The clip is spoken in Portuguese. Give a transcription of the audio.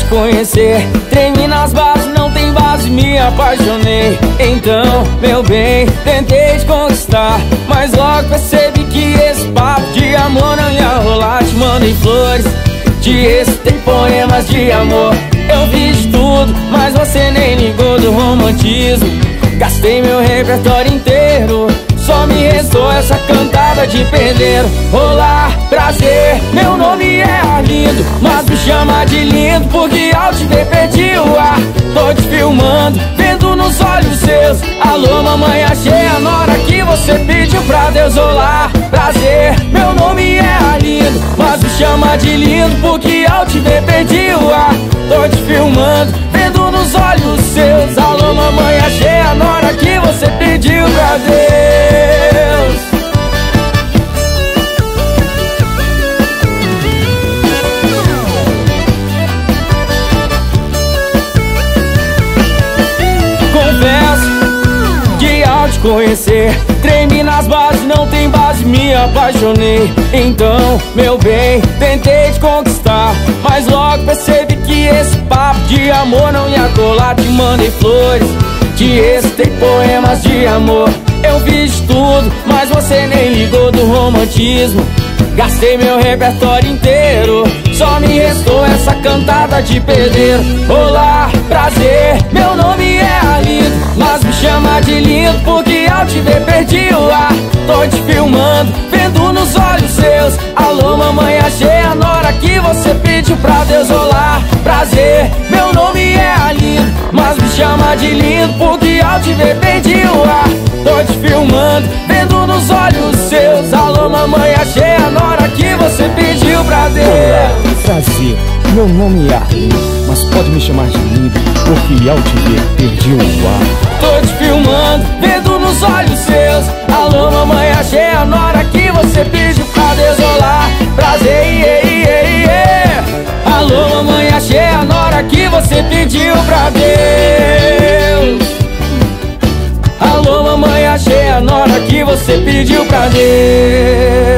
conhecer, tremi nas bases, não tem base, me apaixonei. Então, meu bem, tentei te conquistar, mas logo percebi que esse papo de amor não ia rolar. Te mandei flores, te recitei poemas de amor. Eu fiz de tudo, mas você nem ligou do romantismo. Gastei meu repertório inteiro, só me restou essa cantada de pedreiro. Olá, prazer, meu nome é Arlindo, mas me chama de lindo porque ao te ver perdi o ar. Tô te filmando, vendo nos olhos seus. Alô, mamãe, achei a nora que você pediu pra Deus. Olá, prazer, meu nome é Arlindo, mas me chama de lindo porque ao te ver perdi o ar. Tô te filmando, vendo nos olhos seus. Alô, mamãe, achei a nora que você pediu pra Deus. Confesso que ao te conhecer, tremi nas bases, não tem base, me apaixonei. Então, meu bem, tentei te conquistar, mas logo percebi que esse papo de amor não ia colar. Te mandei flores, te recitei poemas de amor. Eu fiz de tudo, mas você nem ligou do romantismo. Gastei meu repertório inteiro, só me restou essa cantada de pedreiro. Olá, prazer, meu nome é Arlindo, mas me chama de lindo porque ao te ver perdi o ar. Tô te filmando, vendo nos olhos seus. Alô, mamãe, achei a nora que você pediu pra Deus. Olá, prazer, meu nome é Arlindo, mas me chama de lindo porque ao te ver perdi o ar. Tô te filmando, vendo nos olhos seus. Alô, mamãe, achei a nora que você pediu pra Deus. Olá, prazer, meu nome é Arlindo, mas pode me chamar de lindo porque ao te ver perdi o ar. Tô te filmando, vendo nos olhos seus. Alô, mamãe, achei a nora que você pediu pra Deus. Olá, prazer, alô, mamãe, achei a nora que você pediu pra Deus. Alô, mamãe, achei a nora que você pediu pra Deus.